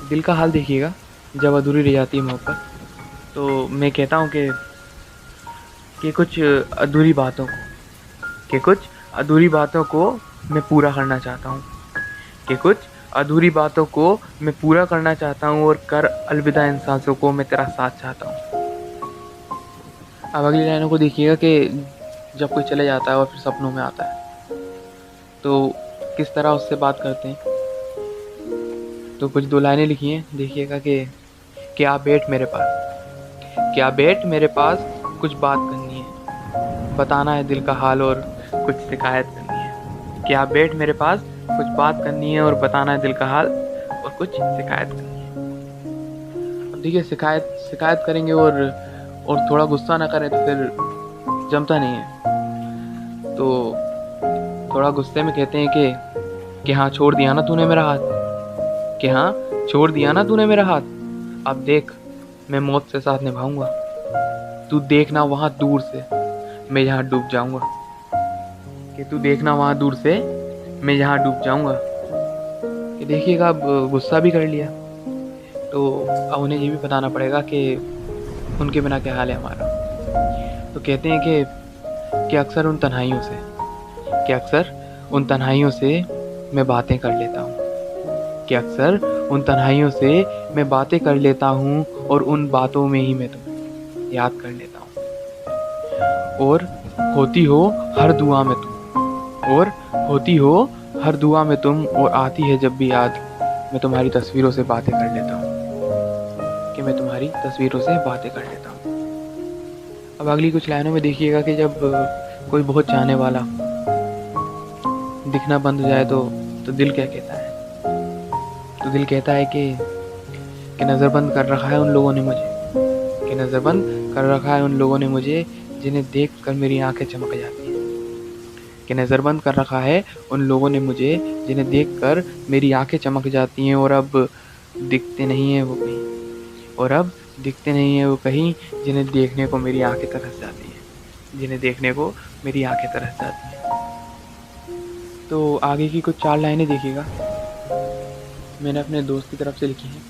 दिल का हाल देखिएगा जब अधूरी रह जाती है मोहब्बत। तो मैं कहता हूँ कि कुछ अधूरी बातों को मैं पूरा करना चाहता हूँ, कि कुछ अधूरी बातों को मैं पूरा करना चाहता हूँ, और कर अलविदा इन सांसों को, मैं तेरा साथ चाहता हूँ। अब अगली लाइनों को देखिएगा कि जब कोई चले जाता है और फिर सपनों में आता है तो किस तरह उससे बात करते हैं। तो कुछ दो लाइनें लिखी हैं, देखिएगा कि आप बैठ मेरे पास, कि आप बैठ मेरे पास, कुछ बात करनी है, बताना है दिल का हाल और कुछ शिकायत करनी है। कि आप बैठ मेरे पास, कुछ बात करनी है और बताना है दिल का हाल और कुछ शिकायत करनी है। अब देखिए, शिकायत शिकायत करेंगे और थोड़ा गुस्सा ना करें तो फिर जमता नहीं है। तो थोड़ा गुस्से में कहते हैं कि हाँ छोड़ दिया ना तूने मेरा हाथ, कि हाँ छोड़ दिया ना तूने मेरा हाथ, अब देख मैं मौत से साथ निभाऊंगा, तू देखना वहां दूर से मैं यहाँ डूब जाऊंगा। कि तू देखना वहां दूर से मैं यहाँ डूब जाऊंगा। कि देखिएगा, अब गुस्सा भी कर लिया तो अब उन्हें ये भी बताना पड़ेगा कि उनके बिना क्या हाल है हमारा। तो कहते हैं कि अक्सर उन तन्हाइयों से, कि अक्सर उन तन्हाइयों से मैं बातें कर लेता हूँ, कि अक्सर उन तन्हाइयों से मैं बातें कर लेता हूँ, और उन बातों में ही मैं तुम्हें याद कर लेता हूँ। और होती हो हर दुआ में तुम, और होती हो हर दुआ में तुम, और आती है जब भी याद, मैं तुम्हारी तस्वीरों से बातें कर लेता हूँ, कि मैं तुम्हारी तस्वीरों से बातें कर लेता हूँ। अब अगली कुछ लाइनों में देखिएगा कि जब कोई बहुत चाहने वाला दिखना बंद हो जाए तो दिल क्या कहता है। तो दिल कहता है कि नज़रबंद कर रखा है उन लोगों ने मुझे, कि नज़रबंद कर रखा है उन लोगों ने मुझे, जिन्हें देख कर मेरी आंखें चमक जाती हैं। कि नज़रबंद कर रखा है उन लोगों ने मुझे, जिन्हें देख कर मेरी आंखें चमक जाती हैं, और अब दिखते नहीं हैं वो कहीं, और अब दिखते नहीं हैं वो कहीं, जिन्हें देखने को मेरी आंखें तरस जाती हैं, जिन्हें देखने को मेरी आंखें तरस जाती हैं। तो आगे की कुछ 4 लाइनें देखिएगा, मैंने अपने दोस्त की तरफ से लिखी हैं।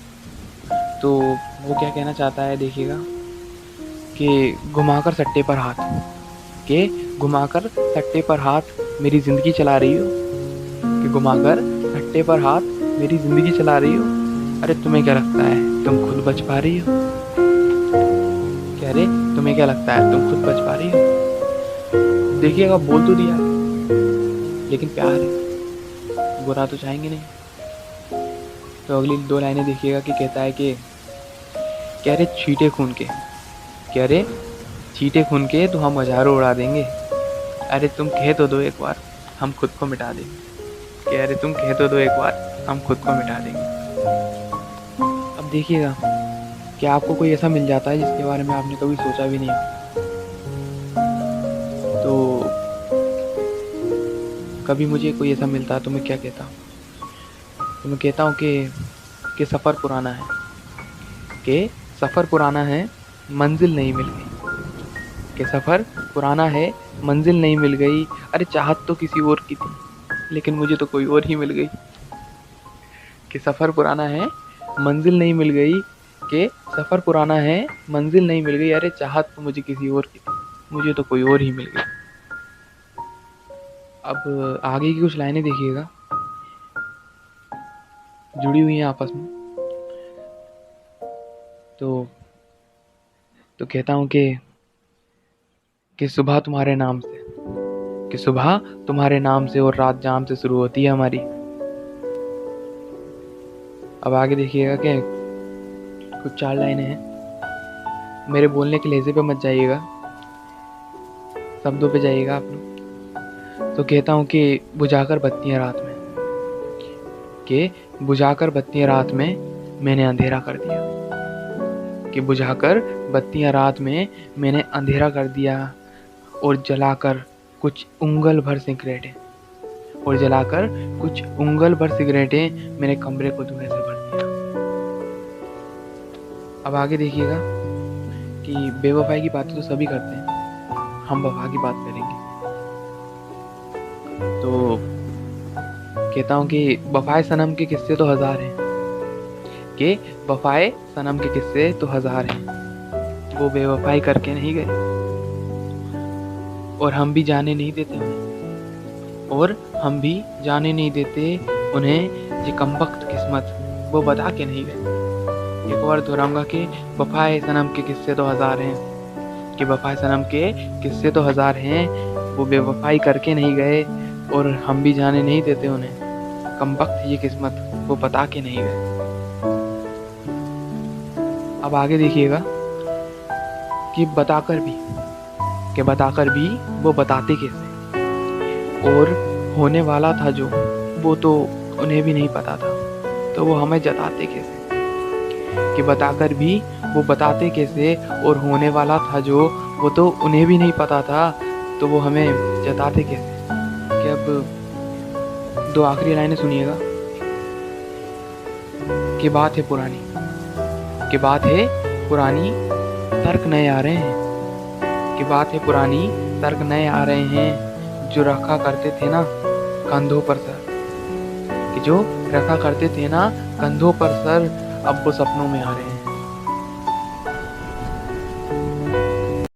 तो वो क्या कहना चाहता है देखिएगा, कि घुमाकर सट्टे पर हाथ, कि घुमाकर सट्टे पर हाथ मेरी ज़िंदगी चला रही हो, कि घुमाकर सट्टे पर हाथ मेरी ज़िंदगी चला रही हो। अरे तुम्हें क्या लगता है तुम खुद बच पा रही हो? क्या रे, तुम्हें क्या लगता है तुम खुद बच पा रही हो? देखिएगा, बोल तो दिया लेकिन प्यार है, बुरा तो चाहेंगे नहीं। तो अगली 2 लाइनें देखिएगा कि कहता है कि क्या रे छींटे खून के, क्या रे छींटे खून के तो हम हजारों उड़ा देंगे, अरे तुम कह तो दो एक बार हम खुद को मिटा देंगे। कि अरे तुम कह तो दो एक बार हम खुद को मिटा देंगे। अब देखिएगा कि आपको कोई ऐसा मिल जाता है जिसके बारे में आपने कभी सोचा भी नहीं हो। तो कभी मुझे कोई ऐसा मिलता है तो मैं क्या कहता हूँ, तो मैं कहता हूँ कि सफ़र पुराना है, कि सफ़र पुराना है मंजिल नहीं मिल गई, कि सफ़र पुराना है मंजिल नहीं मिल गई, अरे चाहत तो किसी और की थी लेकिन मुझे तो कोई और ही मिल गई। कि सफ़र पुराना है मंजिल नहीं मिल गई, कि सफ़र पुराना है मंजिल नहीं मिल गई, अरे चाहत तो मुझे किसी और की थी, मुझे तो कोई और ही मिल गई। अब आगे की कुछ लाइनें देखिएगा, जुड़ी हुई हैं आपस में। तो कहता हूँ कि सुबह तुम्हारे नाम से, कि सुबह तुम्हारे नाम से और रात जाम से शुरू होती है हमारी। अब आगे देखिएगा कि कुछ 4 लाइनें हैं, मेरे बोलने के लहजे पे मत जाइएगा, शब्दों पे जाइएगा आप लोग। तो कहता हूँ कि बुझाकर बत्तियाँ रात में, कि बुझाकर बत्तियाँ रात में मैंने अंधेरा कर दिया, कि बुझाकर बत्तियाँ रात में मैंने अंधेरा कर दिया, और जलाकर कुछ उंगल भर सिगरेटें, और जलाकर कुछ उंगल भर सिगरेटें मेरे कमरे को धुएं से भर दिया। अब आगे देखिएगा कि बेवफाई की बातें तो सभी करते हैं, हम वफा की बात करेंगे। तो कहता हूँ कि वफाए सनम के किस्से तो 1000 हैं, कि वफाए सनम के किस्से तो हजार हैं, वो बेवफाई करके नहीं गए, और हम भी जाने नहीं देते उन्हें, और हम भी जाने नहीं देते उन्हें ये कमबख्त किस्मत वो बता के नहीं गए। एक और दोहराऊंगा कि वफाए सनम के किस्से तो हजार हैं, कि वफाए सनम के किस्से तो हजार हैं, वो बेवफाई करके नहीं गए, और हम भी जाने नहीं देते उन्हें, कमबख्त ये किस्मत वो बता के नहीं गए। अब आगे देखिएगा कि बताकर भी वो बताते कैसे, और होने वाला था जो वो तो उन्हें भी नहीं पता था, तो वो हमें जताते कैसे। कि बताकर भी वो बताते कैसे, और होने वाला था जो वो तो उन्हें भी नहीं पता था, तो वो हमें जताते कैसे। कि अब दो आखिरी लाइनें सुनिएगा। कि बात है पुरानी तर्क नए आ रहे हैं, कि बात है पुरानी तर्क नए आ रहे हैं, जो रखा करते थे ना कंधों पर सर, कि जो रखा करते थे ना कंधों पर सर, अब वो सपनों में आ रहे हैं।